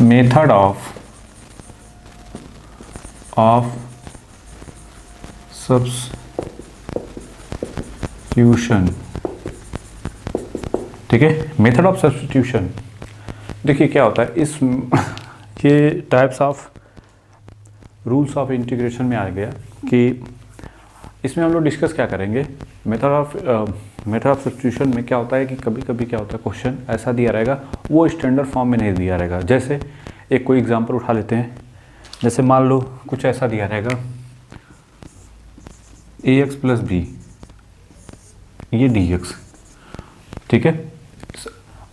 Method of substitution. ठीक है, method of substitution. देखिए क्या होता है इस ये types of rules of integration में आ गया कि इसमें हम लोग डिस्कस क्या करेंगे। मेथड ऑफ सब्स्टिट्यूशन में क्या होता है कि कभी कभी क्या होता है क्वेश्चन ऐसा दिया रहेगा वो स्टैंडर्ड फॉर्म में नहीं दिया रहेगा। जैसे एक कोई एग्जांपल उठा लेते हैं, जैसे मान लो कुछ ऐसा दिया रहेगा ax प्लस बी ये dx। ठीक है,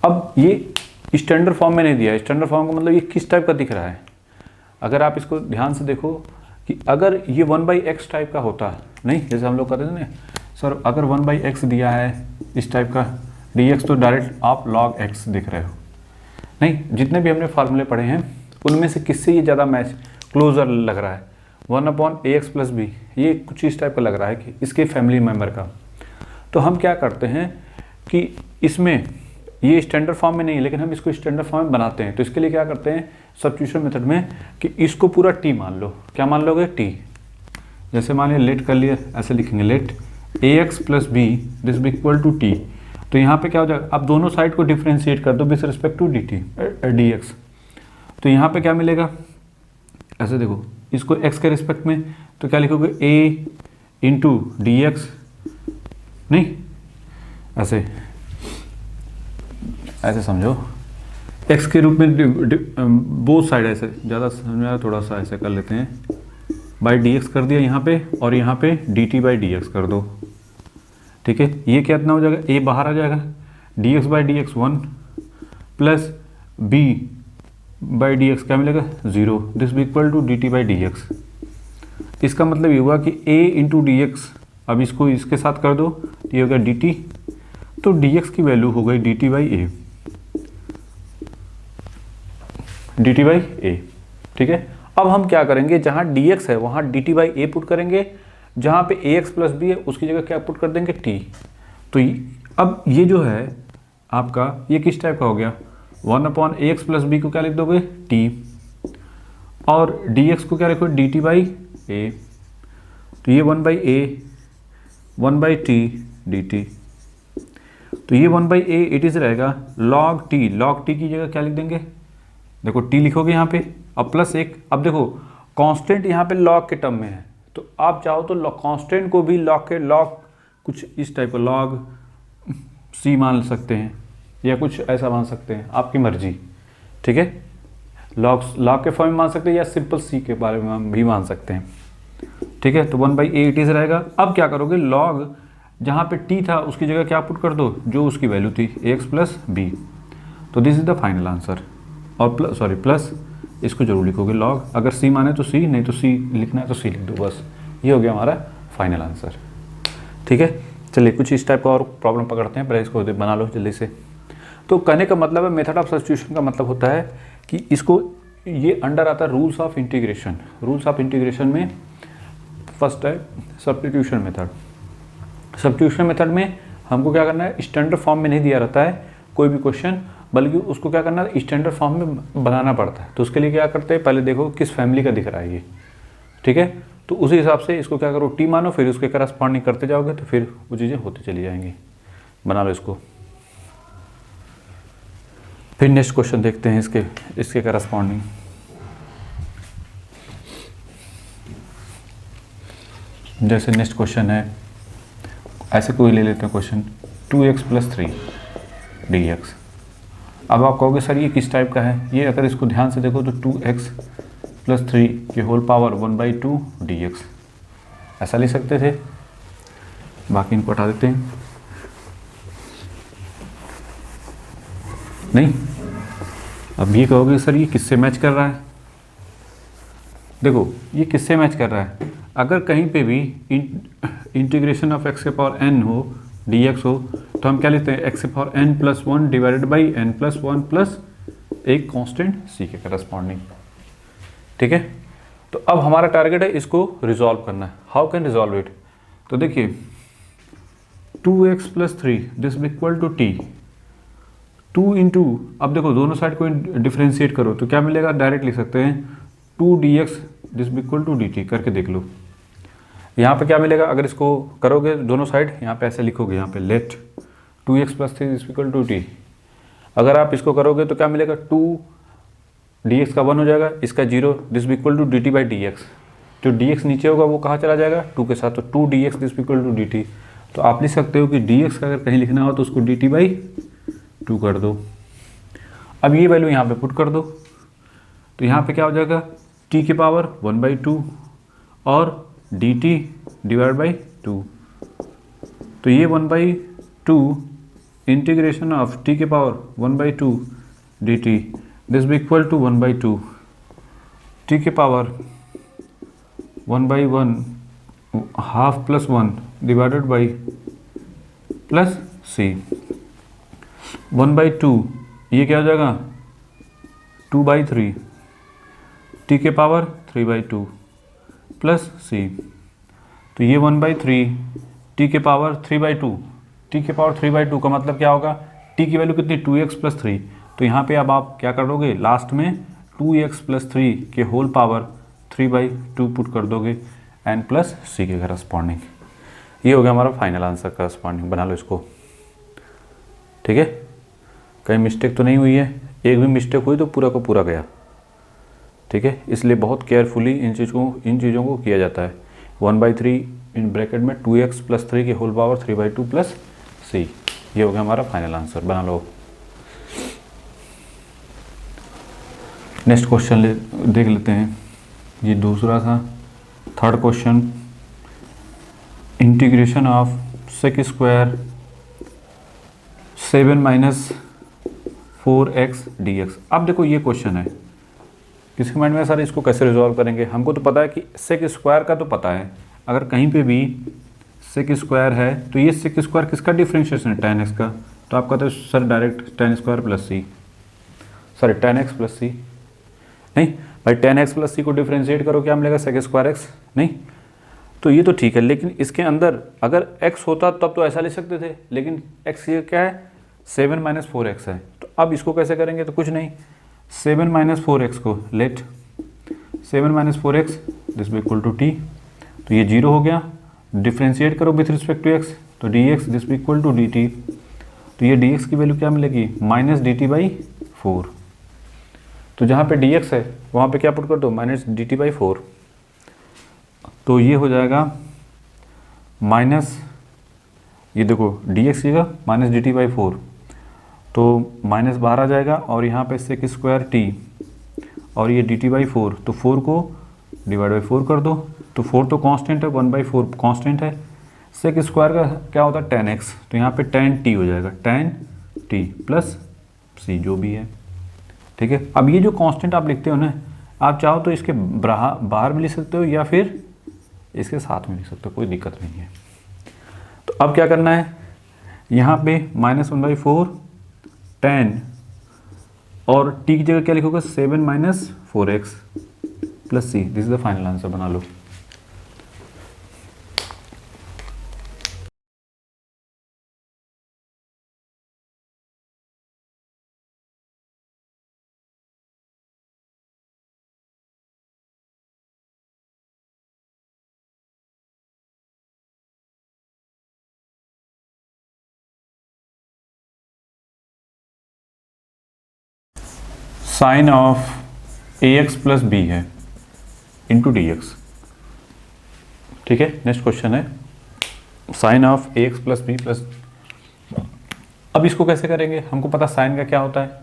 अब ये स्टैंडर्ड फॉर्म में नहीं दिया है। स्टैंडर्ड फॉर्म का मतलब ये किस टाइप का दिख रहा है। अगर आप इसको ध्यान से देखो कि अगर ये 1/x टाइप का होता नहीं, जैसे हम लोग कहते थे ना सर अगर 1/x दिया है इस टाइप का dx तो डायरेक्ट आप log x दिख रहे हो। नहीं, जितने भी हमने फार्मूले पढ़े हैं उनमें से किससे ये ज़्यादा मैच क्लोजर लग रहा है 1/ax प्लस बी, ये कुछ इस टाइप का लग रहा है कि इसके फैमिली मेम्बर का। तो हम क्या करते हैं कि इसमें ये स्टैंडर्ड फॉर्म में नहीं है लेकिन हम इसको स्टैंडर्ड फॉर्म में बनाते हैं। तो इसके लिए क्या करते हैं सब्स्टिट्यूशन मेथड में कि इसको पूरा टी मान लो। क्या मान लोगे? टी। जैसे मान लिया लेट कर लिया, ऐसे लिखेंगे let ax plus B this be equal to T. तो यहाँ पे क्या हो जाएगा, आप दोनों साइड को डिफ्रेंशिएट कर दो विथ रिस्पेक्ट टू dx। तो यहाँ पे क्या मिलेगा, ऐसे देखो इसको x के रिस्पेक्ट में तो क्या लिखोगे a इंटू डी एक्स, नहीं ऐसे ऐसे समझो x के रूप में बोथ साइड ऐसे ज़्यादा समझा, थोड़ा सा ऐसे कर लेते हैं बाई डी एक्स कर दिया यहाँ पे और यहाँ पे D T by D x कर दो। ठीक है, ये क्या इतना हो जाएगा, a बाहर आ जाएगा D x by D x 1 plus b by D x क्या मिलेगा 0, this be equal to D T by D x. इसका मतलब ये हुआ कि a इंटू डी एक्स, अब इसको इसके साथ कर दो तो ये हो गया डी टी, तो डी एक्स की वैल्यू हो गई D T by A, D T by A. ठीक है, अब हम क्या करेंगे जहाँ डी एक्स है वहाँ D T by A put करेंगे, जहाँ पे ए एक्स प्लस बी है उसकी जगह क्या पुट कर देंगे टी। तो अब ये जो है आपका ये किस टाइप का हो गया 1/ax प्लस बी को क्या लिख दोगे टी और dx को क्या लिखो डी टी बाई ए। तो ये 1/a 1/t dt, तो ये 1/a इट इज रहेगा log t। log t की जगह क्या लिख देंगे, देखो t लिखोगे यहाँ पे अब प्लस एक। अब देखो कांस्टेंट यहाँ पे log के टर्म में है तो आप चाहो तो कांस्टेंट को भी log के log कुछ इस टाइप का log c मान सकते हैं या कुछ ऐसा मान सकते हैं, आपकी मर्जी। ठीक है, log के फॉर्म में मान सकते हैं या सिंपल c के बारे में भी मान सकते हैं। ठीक है, तो 1/a इट इज रहेगा। अब क्या करोगे log जहाँ पे t था उसकी जगह क्या पुट कर दो जो उसकी वैल्यू थी ax प्लस बी। तो this is the final answer. और प्लस इसको जरूर लिखोगे log, अगर c माने तो c, नहीं तो c लिखना है तो c लिख दो बस। ये हो गया हमारा फाइनल आंसर। ठीक है, चलिए कुछ इस टाइप का और प्रॉब्लम पकड़ते हैं, पहले इसको बना लो जल्दी से। तो कहने का मतलब है मेथड ऑफ सब्स्टिट्यूशन का मतलब होता है कि इसको ये अंडर आता है rules of integration. Rules of integration में फर्स्ट है सब्स्टिट्यूशन मेथड। सब्स्टिट्यूशन मेथड में हमको क्या करना है, स्टैंडर्ड फॉर्म में नहीं दिया रहता है कोई भी क्वेश्चन, बल्कि उसको क्या करना है स्टैंडर्ड फॉर्म में बनाना पड़ता है। तो उसके लिए क्या करते हैं, पहले देखो किस फैमिली का दिख रहा है ये। ठीक है, तो उसी हिसाब से इसको क्या करो टी मानो, फिर उसके करस्पॉन्डिंग करते जाओगे तो फिर वो चीज़ें होती चली जाएंगी। बना लो इसको। फिर नेक्स्ट क्वेश्चन देखते हैं इसके करस्पॉन्डिंग। जैसे नेक्स्ट क्वेश्चन है ऐसे कोई ले लेते हैं क्वेश्चन 2x प्लस 3 dx। अब आप कहोगे सर ये किस टाइप का है, ये अगर इसको ध्यान से देखो तो 2x प्लस 3 की होल पावर 1/2 dx ऐसा ले सकते थे। बाकी इनको हटा देते हैं, नहीं। अब ये कहोगे सर ये किससे मैच कर रहा है, देखो ये किससे मैच कर रहा है, अगर कहीं पे भी इंटीग्रेशन ऑफ x के पावर n हो dx हो तो हम क्या लेते हैं x के power n plus 1 divided by n plus 1 plus एक कांस्टेंट c के करस्पॉन्डिंग। ठीक है, तो अब हमारा टारगेट है इसको रिजॉल्व करना है। हाउ कैन रिजॉल्व इट, तो देखिए 2x plus 3 this equal to t। Two into, अब देखो दोनों साइड को डिफ्रेंशिएट करो तो क्या मिलेगा, डायरेक्ट लिख सकते हैं 2 dx this equal to dt, करके देख लो। यहाँ पे क्या मिलेगा, अगर इसको करोगे दोनों साइड, यहाँ पे ऐसे लिखोगे, यहाँ पे let 2x plus 3 this equal to t। अगर आप इसको करोगे तो क्या मिलेगा, 2 dx का 1 हो जाएगा, इसका 0, this equal to dt by dx। जो dx नीचे होगा वो कहाँ चला जाएगा, 2 के साथ, तो 2 dx this equal to dt। तो आप लिख सकते हो कि dx का अगर कहीं लिखना हो तो उसको dt बाई 2 कर दो। अब ये वैल्यू यहाँ पे पुट कर दो, तो यहाँ पे क्या हो जाएगा, t की पावर 1/2 और dt डिवाइड बाई 2। तो ये 1/2 इंटीग्रेशन ऑफ t की power 1/2 dt this be equal to 1/2 t की power 1/1 half plus 1 divided by plus c 1/2, ये क्या हो जाएगा 2/3 t के पावर 3/2 प्लस c। तो ये 1/3 t के पावर 3/2, t के पावर 3/2 का मतलब क्या होगा, t की वैल्यू कितनी 2x प्लस 3। तो यहाँ पे अब आप क्या कर दोगे, लास्ट में 2x प्लस 3 के होल पावर 3/2 पुट कर दोगे n प्लस c के करस्पॉन्डिंग। ये हो गया हमारा फाइनल आंसर करस्पॉन्डिंग। बना लो इसको, ठीक है। कहीं मिस्टेक तो नहीं हुई है, एक भी मिस्टेक हुई तो पूरा का पूरा गया, ठीक है। इसलिए बहुत केयरफुली इन चीज़ों को किया जाता है। 1/3 इन ब्रैकेट में 2x प्लस 3 की होल पावर 3/2 प्लस c। ये हो गया हमारा फाइनल आंसर। बना लो। नेक्स्ट क्वेश्चन देख लेते हैं, ये दूसरा था। Third question, integration of sec square 7 minus 4x dx। अब देखो ये क्वेश्चन है, किसके माइंड में सर इसको कैसे रिजॉल्व करेंगे। हमको तो पता है कि सेक स्क्वायर का तो पता है, अगर कहीं पे भी सेक स्क्वायर है तो ये सेक स्क्वायर किसका डिफ्रेंशिएशन है, tan x का। तो आप कहते हो sir direct tan square plus C, sorry tan x plus C, नहीं भाई tan x प्लस सी को डिफ्रेंशिएट करो, क्या मिलेगा सेक स्क्वायर x, नहीं। तो ये तो ठीक है, लेकिन इसके अंदर अगर x होता तब तो ऐसा लिख सकते थे, लेकिन x ये क्या है 7 माइनस 4x है। तो अब इसको कैसे करेंगे, तो कुछ नहीं, 7 माइनस 4x को let 7 minus 4x this equal to t। तो ये 0 हो गया, डिफ्रेंशिएट करो विथ रिस्पेक्ट टू x, तो dx this equal to dt। तो ये dx की वैल्यू क्या मिलेगी, माइनस dt बाई 4। तो जहाँ पे dx है वहाँ पे क्या पुट कर दो, माइनस dt बाई 4। तो ये हो जाएगा माइनस, ये देखो dx की माइनस dt बाई 4, तो माइनस बाहर आ जाएगा, और यहाँ पे सेक स्क्वायर t और ये dt बाई 4, तो 4 को डिवाइड बाई 4 कर दो। तो 4 तो कांस्टेंट है, 1/4 कांस्टेंट है। सेक स्क्वायर का क्या होता है tan x, तो यहाँ पे tan t हो जाएगा, tan t प्लस c जो भी है, ठीक है। अब ये जो कांस्टेंट आप लिखते हो ना, आप चाहो तो इसके बाहर भी लिख सकते हो या फिर इसके साथ में लिख सकते हो, कोई दिक्कत नहीं है। तो अब क्या करना है, यहाँ पे -1/4 tan और t की जगह क्या लिखोगे 7 minus 4x plus c। This is the final answer. बना लो। Sine of ax plus B है इंटू डी एक्स, ठीक है। नेक्स्ट क्वेश्चन है sine of ax plus B plus. अब इसको कैसे करेंगे, हमको पता साइन का क्या होता है,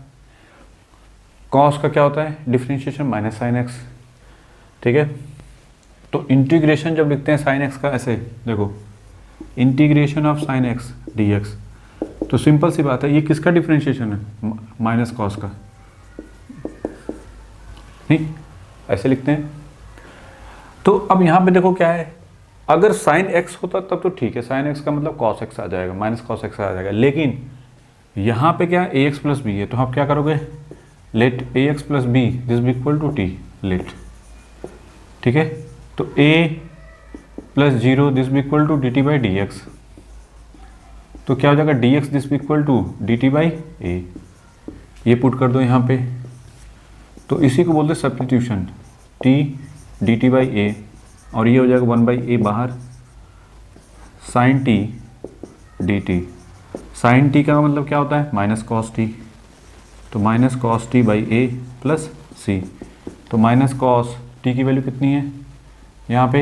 कॉस का क्या होता है, डिफरेंशिएशन माइनस साइन एक्स, ठीक है। तो इंटीग्रेशन जब लिखते हैं साइन एक्स का, ऐसे देखो integration of sine X D x, तो सिंपल सी बात है, ये किसका डिफरेंशिएशन है, माइनस कॉस का, नहीं ऐसे लिखते हैं। तो अब यहाँ पे देखो क्या है, अगर साइन एक्स होता तब तो ठीक है, साइन एक्स का मतलब कॉस एक्स आ जाएगा, माइनस कॉस एक्स आ जाएगा। लेकिन यहाँ पे क्या ए एक्स प्लस बी है, तो आप क्या करोगे, let A X plus B this be equal to T, let, ठीक है। तो A plus 0 this be equal to D T by D x, तो क्या हो जाएगा D X this be equal to D T by A. ये put कर दो यहाँ पे, तो इसी को बोलते हैं substitution, T D T by A, और ये हो जाएगा 1/a बाहर, sine T D T. Sine T का मतलब क्या होता है, माइनस कॉस टी, तो minus cos T by A plus सी। तो माइनस कॉस टी की वैल्यू कितनी है यहाँ पे,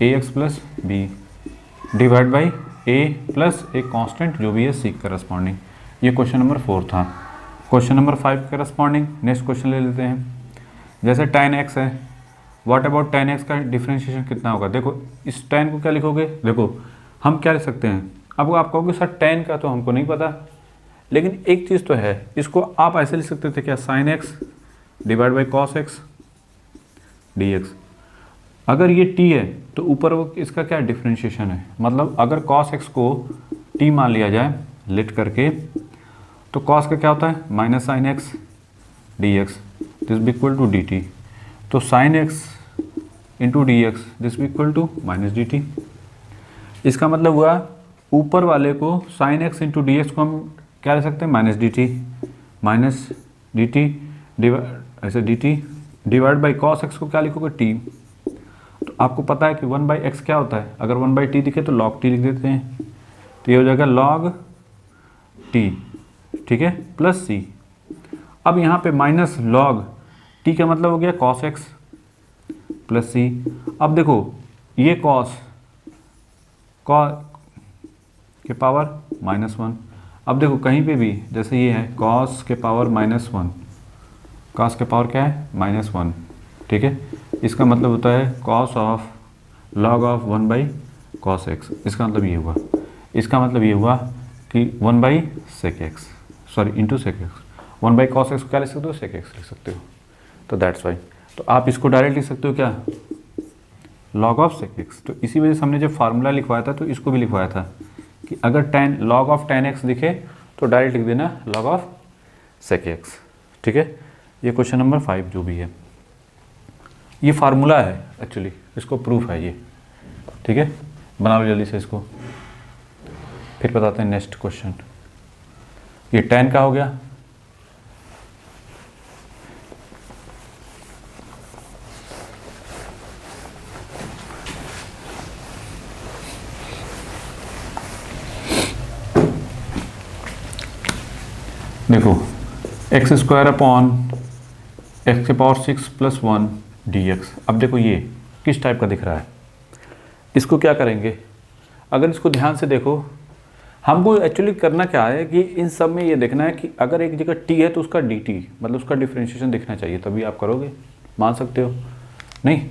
A X plus B divide by A plus एक कांस्टेंट जो भी है सी करस्पॉन्डिंग। ये क्वेश्चन नंबर 4 था। क्वेश्चन नंबर 5 के करस्पॉन्डिंग नेक्स्ट क्वेश्चन ले लेते हैं। जैसे tan x है, व्हाट अबाउट tan x का डिफ्रेंशिएशन कितना होगा। देखो इस tan को क्या लिखोगे, देखो हम क्या लिख सकते हैं, अब आप कहोगे सर tan का तो हमको नहीं पता, लेकिन एक चीज़ तो है, इसको आप ऐसे लिख सकते थे क्या, sin x divide by cos x dx। अगर ये t है तो ऊपर वो इसका क्या डिफ्रेंशिएशन है, मतलब अगर cos x को t मान लिया जाए लेट करके, तो cos का क्या होता है minus sine X D X, this be equal to D T. तो sine X into D X this be equal to minus D T. इसका मतलब हुआ ऊपर वाले को sine X into D X को हम क्या ले सकते हैं, माइनस डी टी ऐसे D T divide by cos X को क्या लिखोगे, टी। तो आपको पता है कि 1/x क्या होता है, अगर 1/t दिखे तो log t लिख देते हैं, तो ये हो जाएगा log t, ठीक है, प्लस c। अब यहाँ पे माइनस log t का मतलब हो गया cos x प्लस c। अब देखो ये cos के पावर -1, अब देखो कहीं पे भी जैसे ये है cos के पावर -1, cos के पावर क्या है -1, ठीक है, इसका मतलब होता है cos of log of 1/cos x। इसका मतलब ये हुआ, इसका मतलब ये हुआ कि 1/sec x, sorry into sec x। 1/cos x को क्या लिख सकते हो, sec x लिख सकते हो, तो दैट्स वाई। तो आप इसको डायरेक्ट लिख सकते हो क्या, log ऑफ sec x। तो इसी वजह से हमने जब फार्मूला लिखवाया था तो इसको भी लिखवाया था कि अगर log ऑफ tan x दिखे तो डायरेक्ट लिख देना log ऑफ sec x, ठीक है। ये क्वेश्चन नंबर 5 जो भी है, ये फार्मूला है एक्चुअली, इसको प्रूफ है ये, ठीक है। बना लो जल्दी से इसको, फिर बताते हैं नेक्स्ट क्वेश्चन। ये tan का हो गया, देखो एक्स स्क्वायर अपॉन एक्स के पावर 6 + 1 dx। अब देखो ये किस टाइप का दिख रहा है, इसको क्या करेंगे, अगर इसको ध्यान से देखो, हमको एक्चुअली करना क्या है कि इन सब में ये देखना है कि अगर एक जगह t है तो उसका dt मतलब उसका डिफ्रेंशिएशन दिखना चाहिए, तभी आप करोगे, मान सकते हो। नहीं,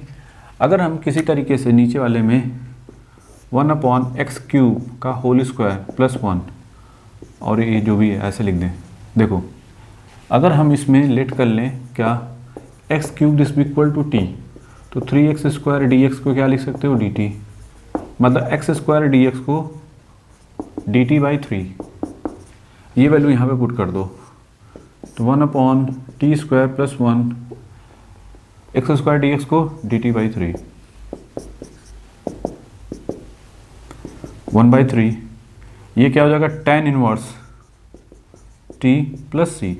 अगर हम किसी तरीके से नीचे वाले में 1/x³ का होल स्क्वायर + 1 और ये जो भी है ऐसे लिख दें। देखो अगर हम इसमें लेट कर लें क्या, x³ this be equal to t, तो 3x² dx को क्या लिख सकते हो, dt, मतलब x² dx को dt/3, ये वैल्यू यहाँ पे पुट कर दो, तो 1/t² + 1 x² dx को dt/3 1/3, ये क्या हो जाएगा tan inverse t + c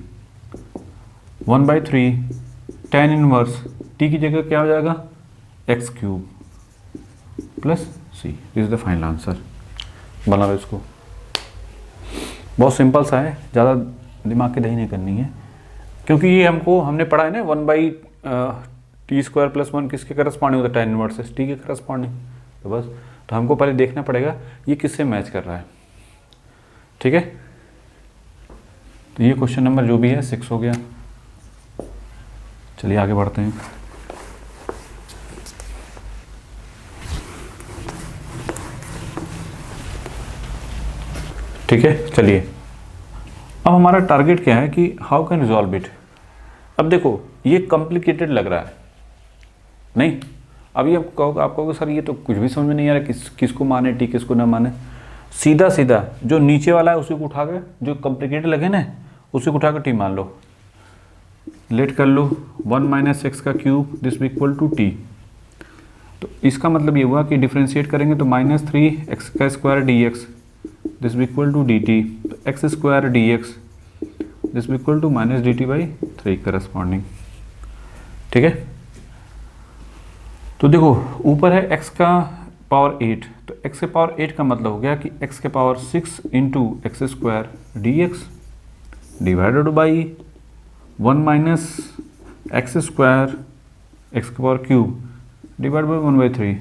1/3 tan inverse t की जगह क्या हो जाएगा x³ + c। This is the final answer. बना लो इसको, बहुत सिंपल सा है, ज़्यादा दिमाग की दही नहीं करनी है, क्योंकि ये हमने पढ़ा है ना 1/t² + 1 किसके करस्पॉन्डिंग होता है, tan इनवर्स t के करस्पॉन्डिंग। तो बस, तो हमको पहले देखना पड़ेगा ये किससे मैच कर रहा है, ठीक है। तो ये क्वेश्चन नंबर जो भी है 6 हो गया। चलिए आगे बढ़ते हैं। ठीक है, चलिए अब हमारा टारगेट क्या है कि हाउ कैन रिजॉल्व इट। अब देखो ये कॉम्प्लिकेटेड लग रहा है, नहीं, अब ये आप कहोगे सर ये तो कुछ भी समझ में नहीं आ रहा, किसको माने टी किसको ना माने। सीधा सीधा जो नीचे वाला है उसी को उठा के, जो कॉम्प्लिकेटेड लगे ना उसी को उठा कर टी मान लो, लेट कर लो 1 - x³ this be equal to T. तो इसका मतलब ये हुआ कि डिफ्रेंशिएट करेंगे तो -3x² dx this be equal to dt। तो x² dx this equal to minus D T by 3 corresponding. ठीक है, तो देखो ऊपर है x का पावर 8, तो x के पावर 8 का मतलब हो गया कि x के power 6 into x square D x divided by 1 minus x square x के पावर क्यूब डिवाइड बाई 1/3।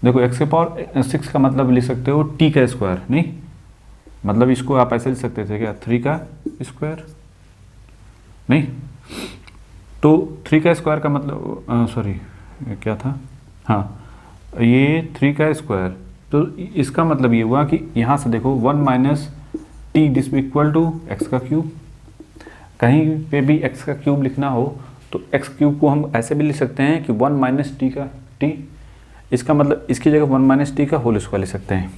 देखो x के पावर 6 का मतलब लिख सकते हो t का स्क्वायर, नहीं मतलब इसको आप ऐसे लिख सकते थे क्या, 3 का स्क्वायर, नहीं तो 3 का स्क्वायर का मतलब सॉरी क्या था, हाँ ये 3 का स्क्वायर, तो इसका मतलब ये हुआ कि यहाँ से देखो 1 minus t this equal to x का क्यूब। कहीं पे भी x का क्यूब लिखना हो तो x क्यूब को हम ऐसे भी लिख सकते हैं कि 1 माइनस टी का t, इसका मतलब इसकी जगह 1 माइनस टी का होल स्क्वायर लिख सकते हैं,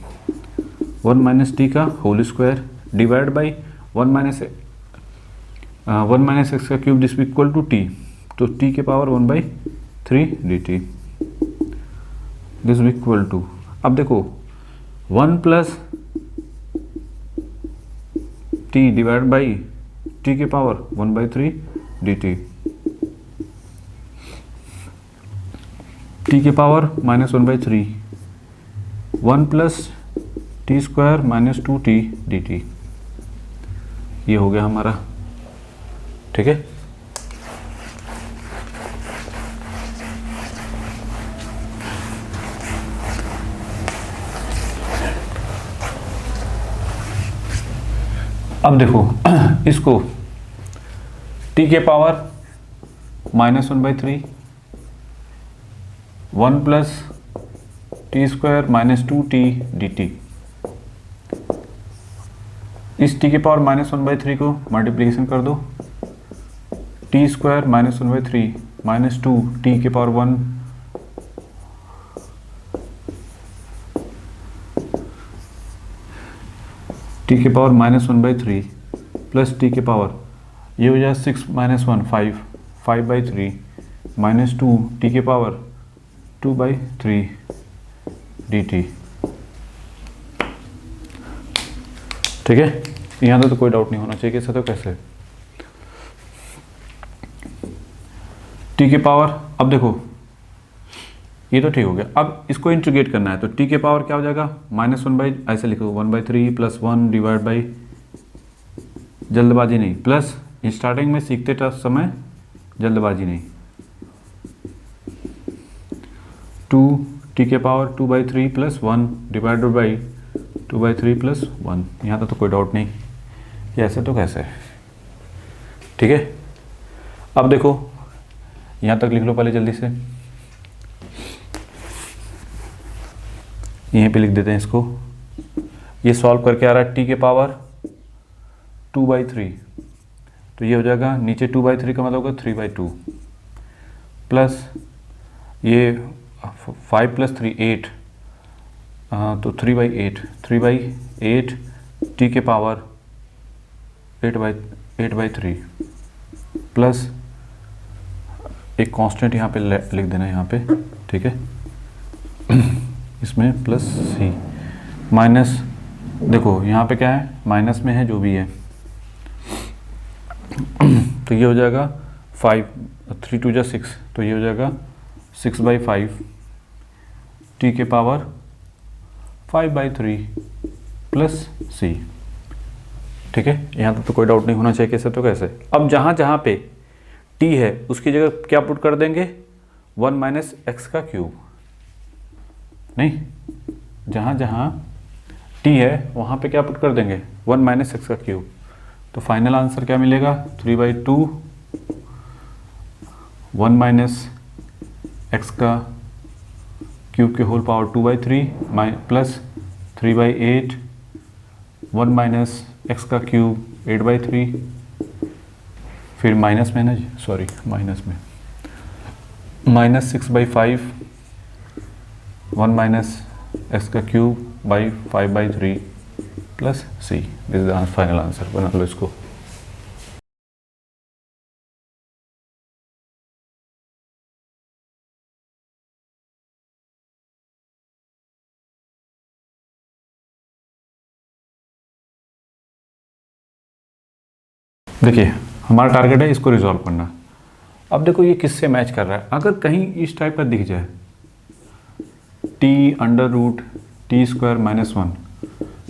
1 माइनस टी का whole square divide by 1 minus x का cube this equal to T, तो टी के power 1/3 D T this equal to, अब देखो 1 plus T divide by T के पावर 1/3 डी टी, टी के power -1/3, 1 plus T square minus 2t D T, ये हो गया हमारा। ठीक है, अब देखो इसको t के power -1/3, 1 plus T square minus 2t D T, इस t के पावर -1/3 को मल्टीप्लिकेशन कर दो, टी स्क्वायर -1/3 माइनस 2 टी के पावर 1 टी के पावर -1/3 प्लस टी के पावर, ये हो जाए 6 - 1 5/3 माइनस 2 टी के पावर 2/3 डी टी। ठीक है, यहाँ तो कोई डाउट नहीं होना चाहिए कि ऐसा तो कैसे टी के पावर, अब देखो ये तो ठीक हो गया, अब इसको इंटीग्रेट करना है तो टी के पावर क्या हो जाएगा -1 ऐसे लिखो 1/3 प्लस 1 डिवाइड बाई, जल्दबाजी नहीं, प्लस स्टार्टिंग में सीखते समय जल्दबाजी नहीं, 2 टी के power 2/3 plus 1 divided by 2/3 plus 1। यहाँ तो कोई डाउट नहीं कि ऐसे तो कैसे। ठीक है, अब देखो यहाँ तक लिख लो पहले जल्दी से, यहीं पे लिख देते हैं इसको, ये सॉल्व करके आ रहा है टी के पावर 2/3, तो ये हो जाएगा नीचे 2/3 का मतलब होगा 3/2 प्लस ये 5 + 3 8, तो 3/8 टी के पावर 8/3 प्लस एक कांस्टेंट यहाँ पे लिख देना है यहाँ पे। ठीक है, इसमें प्लस सी माइनस, देखो यहाँ पे क्या है माइनस में है जो भी है, तो ये हो जाएगा 5 3 2 = 6, तो ये हो जाएगा 6/5 टी के पावर 5/3 प्लस सी। ठीक है, यहाँ तो कोई डाउट नहीं होना चाहिए कैसे तो कैसे। अब जहाँ जहाँ पे टी है उसकी जगह क्या पुट कर देंगे 1 माइनस एक्स का क्यूब, नहीं जहाँ जहाँ टी है वहाँ पे क्या पुट कर देंगे 1 माइनस एक्स का क्यूब, तो फाइनल आंसर क्या मिलेगा 3/2 1 माइनस एक्स का क्यूब के whole power 2/3 plus 3/8 1 minus x का क्यूब 8/3, फिर माइनस में ना, सॉरी माइनस में -6/5 1 माइनस एक्स का cube by 5/3 plus c, this is the final answer. बना लो इसको। देखिए हमारा टारगेट है इसको रिजॉल्व करना। अब देखो ये किससे मैच कर रहा है, अगर कहीं इस टाइप का दिख जाए T under root T square minus one,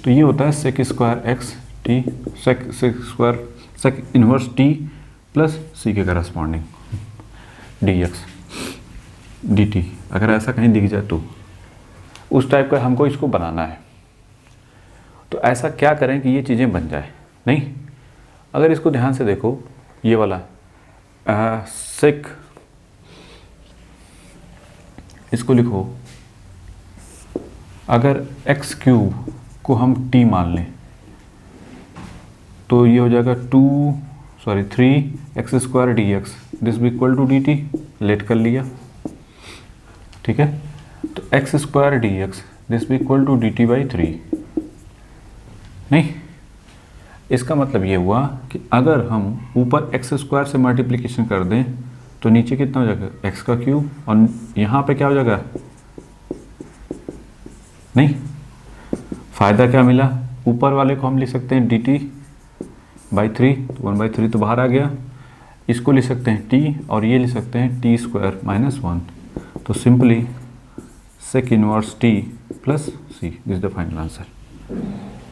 तो ये होता है sec square X T, sec square sec inverse T plus C के corresponding D X D T. अगर ऐसा कहीं दिख जाए तो उस टाइप का हमको इसको बनाना है। तो ऐसा क्या करें कि ये चीज़ें बन जाए। नहीं, अगर इसको ध्यान से देखो, ये वाला सेक, इसको लिखो, अगर एक्स क्यूब को हम टी मान लें तो ये हो जाएगा 3 X square D X this भी equal to D T, let कर लिया, ठीक है। तो X square D X this भी equal to D T by 3। नहीं, इसका मतलब ये हुआ कि अगर हम ऊपर एक्स स्क्वायर से मल्टीप्लिकेशन कर दें तो नीचे कितना हो जाएगा एक्स का क्यूब, और यहाँ पे क्या हो जाएगा, नहीं, फ़ायदा क्या मिला, ऊपर वाले को हम लिख सकते हैं डी टी बाई 3, तो 1/3 तो बाहर आ गया, इसको लिख सकते हैं टी, और ये लिख सकते हैं टी स्क्वायर माइनस 1। तो simply sec inverse T plus c this the final answer.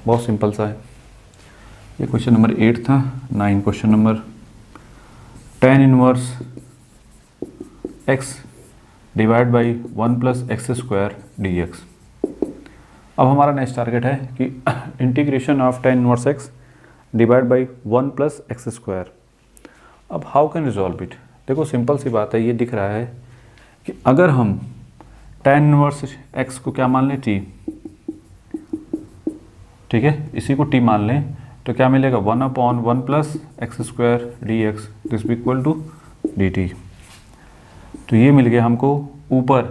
बहुत सिंपल सा है। ये क्वेश्चन नंबर 8 था। 9 question number tan inverse x divide by 1 plus x square D x. अब हमारा नेक्स्ट टारगेट है कि integration of tan inverse x divide by 1 plus x square. अब हाउ कैन रिजॉल्व इट। देखो सिंपल सी बात है, ये दिख रहा है कि अगर हम tan इनवर्स x को क्या मान लें, t, ठीक है, इसी को t मान लें, तो क्या मिलेगा 1/1 plus x square D X this भी इक्वल टू डी टी। तो ये मिल गया हमको ऊपर।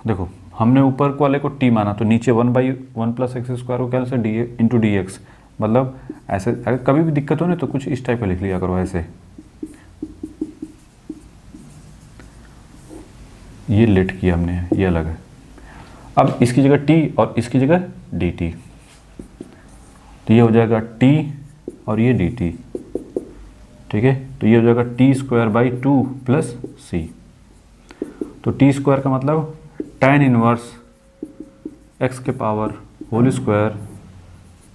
देखो हमने ऊपर वाले को t माना, तो नीचे 1/1 प्लस एक्स स्क्वायर को क्या से डी इंटू डी एक्स, मतलब ऐसे अगर कभी भी दिक्कत हो ना तो कुछ इस टाइप का लिख लिया करो ऐसे। ये लेट किया हमने, ये अलग है। अब इसकी जगह t और इसकी जगह डी टी, तो ये हो जाएगा t और ये dt, ठीक है। तो ये हो जाएगा टी स्क्वायर बाई 2 प्लस सी। तो टी स्क्वायर का मतलब tan इनवर्स x के power whole square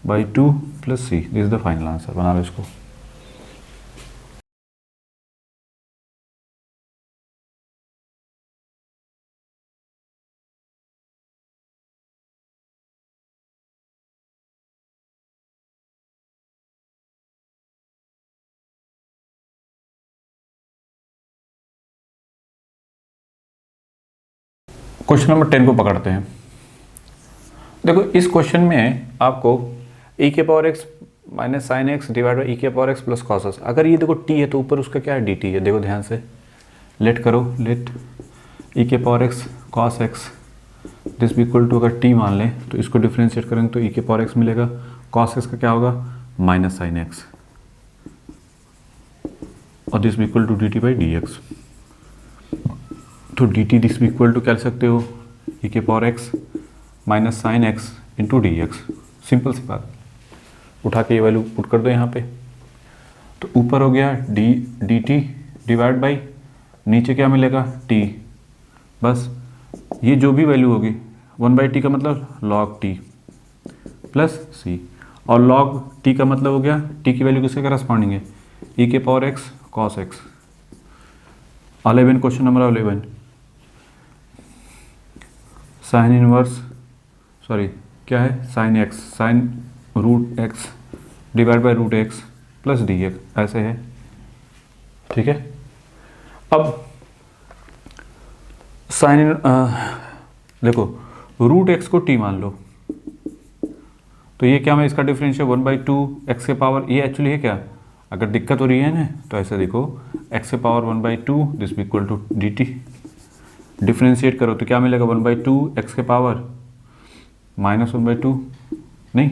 by 2 plus c, this is the final answer. बना लो इसको। क्वेश्चन नंबर 10 को पकड़ते हैं। देखो इस क्वेश्चन में आपको e के power x minus sine x divide by e के power x plus cos x. अगर ये देखो t है तो ऊपर उसका क्या है dt है। देखो ध्यान से, लेट करो, लेट e के power x cos x this भी इक्वल टू, अगर t मान लें तो इसको डिफ्रेंशिएट करेंगे तो e के पावर x मिलेगा, कॉस एक्स का क्या होगा माइनस साइन एक्स, और दिस भी equal to D T by D x. तो डी टी दिस भी इक्वल टू क्या लिख सकते हो, e के power X minus sine X into D X. Simple सी बात, उठा के ये वैल्यू पुट कर दो यहाँ पे। तो ऊपर हो गया डी टी डिवाइड बाई, नीचे क्या मिलेगा t, बस ये जो भी वैल्यू होगी 1/t का मतलब log t प्लस सी, और log t का मतलब हो गया t की वैल्यू किसके करस्पॉन्डिंग है, e के power x cos x। 11 question number 11 sine inverse, sorry क्या है, sine x, sine root x divide by root x plus d x, ऐसे है, ठीक है। अब साइन देखो रूट एक्स को टी मान लो, तो ये क्या, मैं इसका डिफरेंशियल 1/2 एक्स के पावर, ये एक्चुअली है क्या, अगर दिक्कत हो रही है ना तो ऐसे देखो एक्स के पावर 1/2 दिस भी equal to D t, differentiate करो तो क्या मिलेगा 1/2 एक्स के पावर माइनस 1/2, नहीं,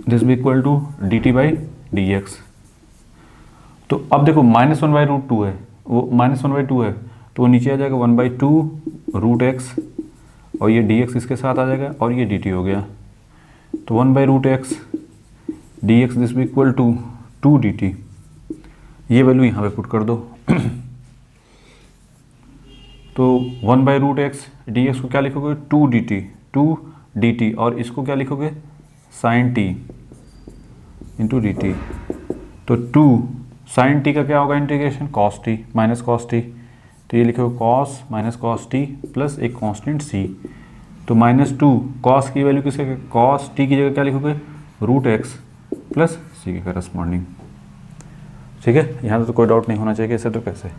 दिस भी equal to D T by D x. तो अब देखो -1/√2 है, वो -1/2 है तो वो नीचे आ जाएगा 1/2 रूट एक्स, और ये डी एक्स इसके साथ आ जाएगा, और ये डी टी हो गया। तो 1/√x डी एक्स दिस भी इक्वल टू 2 डी टी, ये वैल्यू यहाँ पे पुट कर दो। तो 1/√x डी एक्स को क्या लिखोगे 2 dt, और इसको क्या लिखोगे sin t into D T. तो 2 sin t का क्या होगा integration cos t minus cos t, तो ये लिखोगे cos minus cos t plus एक कांस्टेंट c। तो -2 cos की वैल्यू किसके, cos t की जगह क्या लिखोगे √x प्लस c के करस्पॉन्डिंग। ठीक है, यहाँ तो कोई डाउट नहीं होना चाहिए कि ऐसे तो कैसे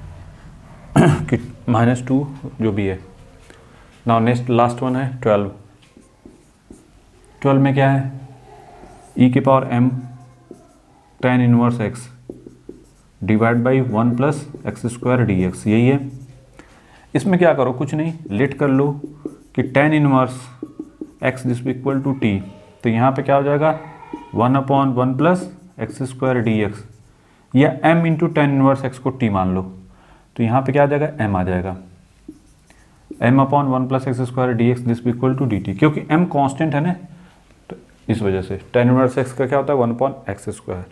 कि -2 जो भी है। नाउ नेक्स्ट लास्ट वन है 12। 12 में क्या है e⁻m tan inverse x divide by 1 plus x² dx, यही है। इसमें क्या करो, कुछ नहीं, लेट कर लो कि tan inverse x this equal to t, तो यहाँ पे क्या हो जाएगा 1/1 प्लस x² dx, या m into tan inverse x को t मान लो, तो यहाँ पे क्या आ जाएगा m आ जाएगा, m/1 plus x² dx this equal to dt, क्योंकि m कांस्टेंट है ना, तो इस वजह से tan इनवर्स x का क्या होता है 1/x²,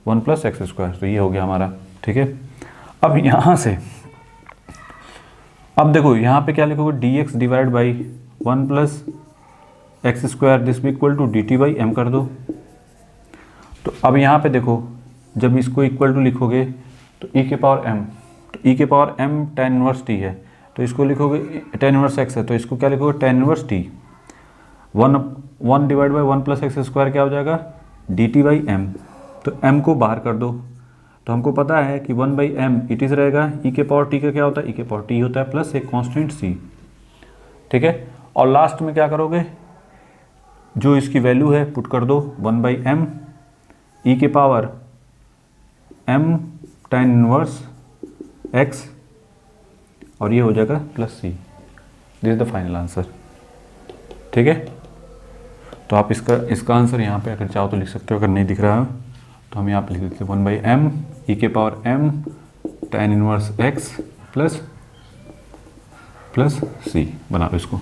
1 प्लस x², तो ये हो गया हमारा। ठीक है, अब यहाँ से अब देखो यहाँ पे क्या लिखोगे dx divide by 1 plus x² this equal to dt बाई m कर दो। तो अब यहाँ पे देखो जब इसको इक्वल टू लिखोगे तो e⁻m, तो e⁻m tan इनवर्स t है, तो इसको लिखोगे tan इनवर्स x है, तो इसको क्या लिखोगे tan inverse t। 1 divide by 1 plus x² क्या हो जाएगा dt बाई m, तो m को बाहर कर दो, तो हमको पता है कि 1/m इट इज़ रहेगा e⁻t का क्या होता है e⁻t होता है प्लस एक कांस्टेंट c। ठीक है, और लास्ट में क्या करोगे, जो इसकी वैल्यू है पुट कर दो 1/m e⁻m tan inverse x, और ये हो जाएगा plus c। This is the final answer. ठीक है, तो आप इसका आंसर यहाँ पे अगर चाहो तो लिख सकते हो, अगर नहीं दिख रहा है तो हम यहाँ पे लिख देते हैं 1/m e⁻m tan inverse x plus c, बना लो इसको।